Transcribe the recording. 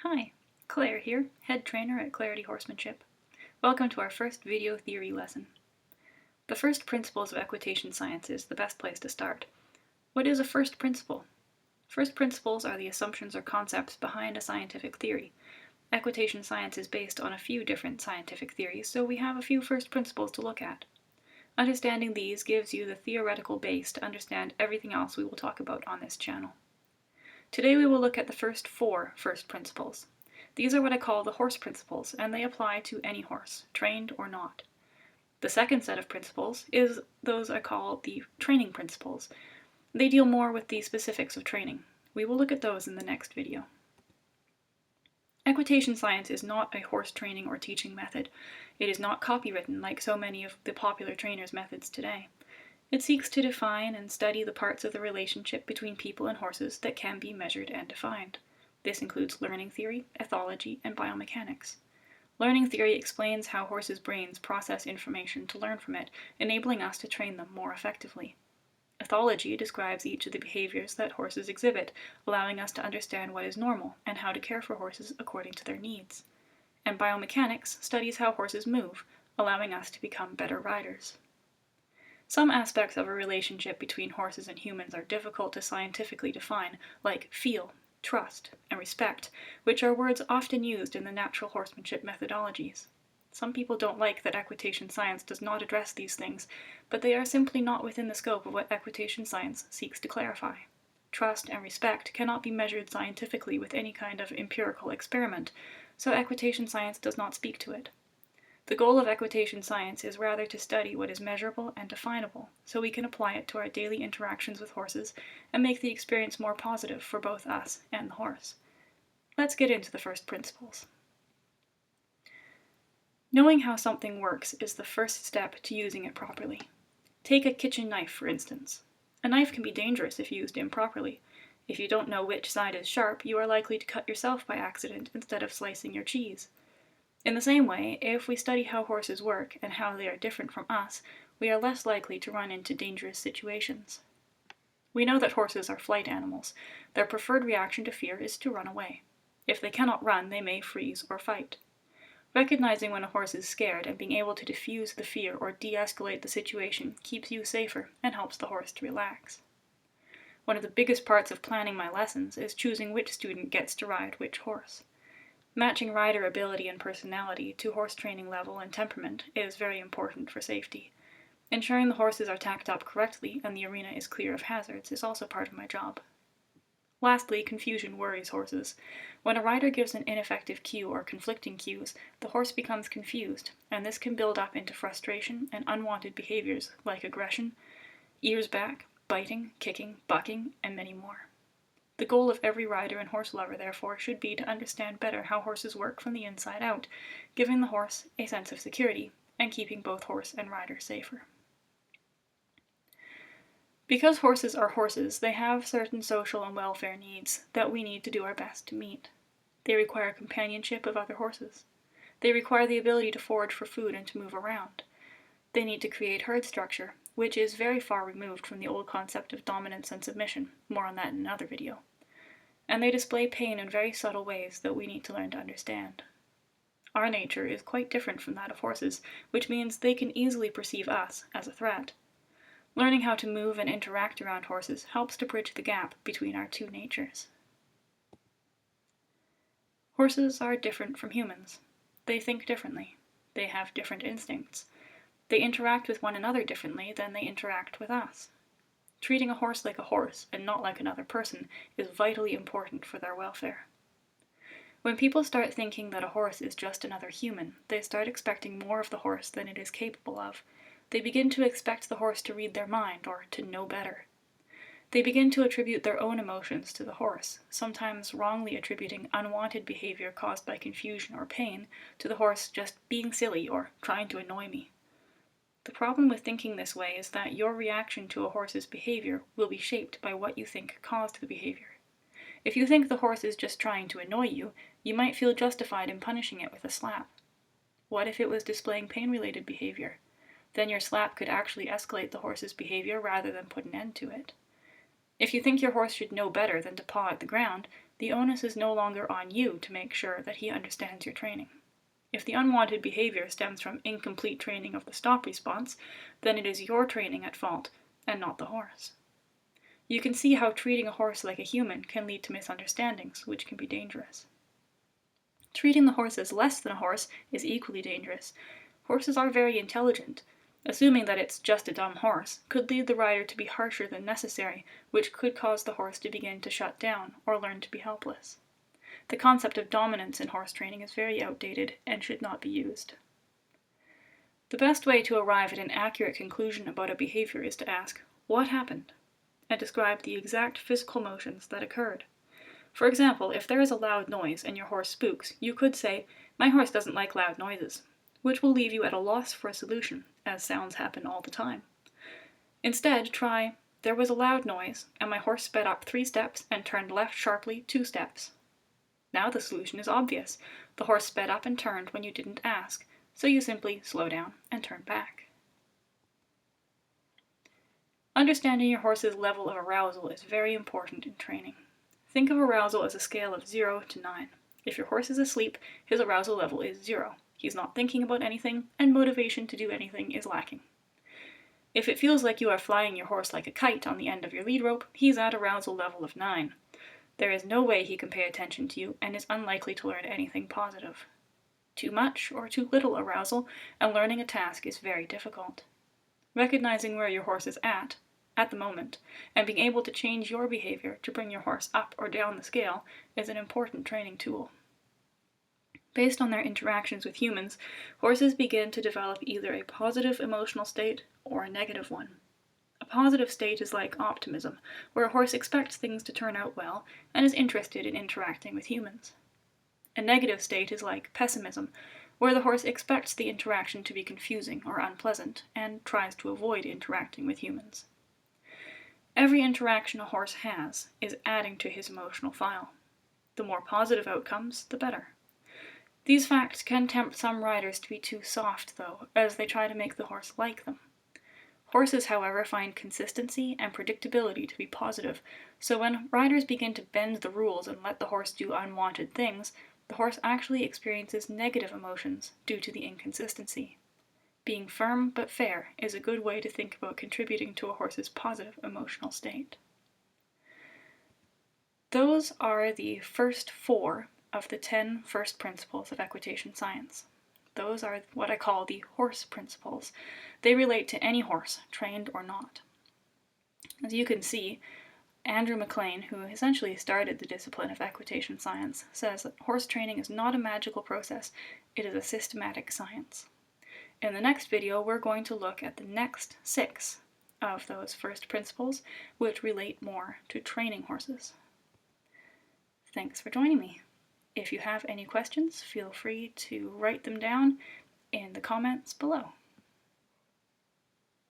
Hi, Claire here, head trainer at Clarity Horsemanship. Welcome to our first video theory lesson. The first principles of equitation science is the best place to start. What is a first principle? First principles are the assumptions or concepts behind a scientific theory. Equitation science is based on a few different scientific theories, so we have a few first principles to look at. Understanding these gives you the theoretical base to understand everything else we will talk about on this channel. Today we will look at the first 4 first principles. These are what I call the horse principles, and they apply to any horse, trained or not. The second set of principles is those I call the training principles. They deal more with the specifics of training. We will look at those in the next video. Equitation science is not a horse training or teaching method. It is not copywritten like so many of the popular trainers' methods today. It seeks to define and study the parts of the relationship between people and horses that can be measured and defined. This includes learning theory, ethology, and biomechanics. Learning theory explains how horses' brains process information to learn from it, enabling us to train them more effectively. Ethology describes each of the behaviors that horses exhibit, allowing us to understand what is normal and how to care for horses according to their needs. And biomechanics studies how horses move, allowing us to become better riders. Some aspects of a relationship between horses and humans are difficult to scientifically define, like feel, trust, and respect, which are words often used in the natural horsemanship methodologies. Some people don't like that equitation science does not address these things, but they are simply not within the scope of what equitation science seeks to clarify. Trust and respect cannot be measured scientifically with any kind of empirical experiment, so equitation science does not speak to it. The goal of equitation science is rather to study what is measurable and definable, so we can apply it to our daily interactions with horses and make the experience more positive for both us and the horse. Let's get into the first principles. Knowing how something works is the first step to using it properly. Take a kitchen knife, for instance. A knife can be dangerous if used improperly. If you don't know which side is sharp, you are likely to cut yourself by accident instead of slicing your cheese. In the same way, if we study how horses work and how they are different from us, we are less likely to run into dangerous situations. We know that horses are flight animals. Their preferred reaction to fear is to run away. If they cannot run, they may freeze or fight. Recognizing when a horse is scared and being able to diffuse the fear or de-escalate the situation keeps you safer and helps the horse to relax. One of the biggest parts of planning my lessons is choosing which student gets to ride which horse. Matching rider ability and personality to horse training level and temperament is very important for safety. Ensuring the horses are tacked up correctly and the arena is clear of hazards is also part of my job. Lastly, confusion worries horses. When a rider gives an ineffective cue or conflicting cues, the horse becomes confused, and this can build up into frustration and unwanted behaviors like aggression, ears back, biting, kicking, bucking, and many more. The goal of every rider and horse lover, therefore, should be to understand better how horses work from the inside out, giving the horse a sense of security, and keeping both horse and rider safer. Because horses are horses, they have certain social and welfare needs that we need to do our best to meet. They require companionship of other horses. They require the ability to forage for food and to move around. They need to create herd structure, which is very far removed from the old concept of dominance and submission. More on that in another video. And they display pain in very subtle ways that we need to learn to understand. Our nature is quite different from that of horses, which means they can easily perceive us as a threat. Learning how to move and interact around horses helps to bridge the gap between our two natures. Horses are different from humans. They think differently. They have different instincts. They interact with one another differently than they interact with us. Treating a horse like a horse and not like another person is vitally important for their welfare. When people start thinking that a horse is just another human, they start expecting more of the horse than it is capable of. They begin to expect the horse to read their mind or to know better. They begin to attribute their own emotions to the horse, sometimes wrongly attributing unwanted behavior caused by confusion or pain to the horse just being silly or trying to annoy me. The problem with thinking this way is that your reaction to a horse's behavior will be shaped by what you think caused the behavior. If you think the horse is just trying to annoy you, you might feel justified in punishing it with a slap. What if it was displaying pain-related behavior? Then your slap could actually escalate the horse's behavior rather than put an end to it. If you think your horse should know better than to paw at the ground, The onus is no longer on you to make sure that he understands your training. If the unwanted behavior stems from incomplete training of the stop response, then it is your training at fault, and not the horse. You can see how treating a horse like a human can lead to misunderstandings, which can be dangerous. Treating the horse as less than a horse is equally dangerous. Horses are very intelligent. Assuming that it's just a dumb horse could lead the rider to be harsher than necessary, which could cause the horse to begin to shut down or learn to be helpless. The concept of dominance in horse training is very outdated and should not be used. The best way to arrive at an accurate conclusion about a behavior is to ask, what happened? And describe the exact physical motions that occurred. For example, if there is a loud noise and your horse spooks, you could say, my horse doesn't like loud noises, which will leave you at a loss for a solution, as sounds happen all the time. Instead, try, there was a loud noise, and my horse sped up 3 steps and turned left sharply 2 steps. Now the solution is obvious. The horse sped up and turned when you didn't ask, so you simply slow down and turn back. Understanding your horse's level of arousal is very important in training. Think of arousal as a scale of 0 to 9. If your horse is asleep, his arousal level is 0. He's not thinking about anything, and motivation to do anything is lacking. If it feels like you are flying your horse like a kite on the end of your lead rope, he's at arousal level of 9. There is no way he can pay attention to you and is unlikely to learn anything positive. Too much or too little arousal and learning a task is very difficult. Recognizing where your horse is at the moment, and being able to change your behavior to bring your horse up or down the scale is an important training tool. Based on their interactions with humans, horses begin to develop either a positive emotional state or a negative one. A positive state is like optimism, where a horse expects things to turn out well and is interested in interacting with humans. A negative state is like pessimism, where the horse expects the interaction to be confusing or unpleasant and tries to avoid interacting with humans. Every interaction a horse has is adding to his emotional file. The more positive outcomes, the better. These facts can tempt some riders to be too soft, though, as they try to make the horse like them. Horses, however, find consistency and predictability to be positive, so when riders begin to bend the rules and let the horse do unwanted things, the horse actually experiences negative emotions due to the inconsistency. Being firm but fair is a good way to think about contributing to a horse's positive emotional state. Those are the first 4 of the 10 first principles of equitation science. Those are what I call the horse principles. They relate to any horse, trained or not. As you can see, Andrew McLean, who essentially started the discipline of equitation science, says that horse training is not a magical process, it is a systematic science. In the next video, we're going to look at the next 6 of those first principles, which relate more to training horses. Thanks for joining me. If you have any questions, feel free to write them down in the comments below.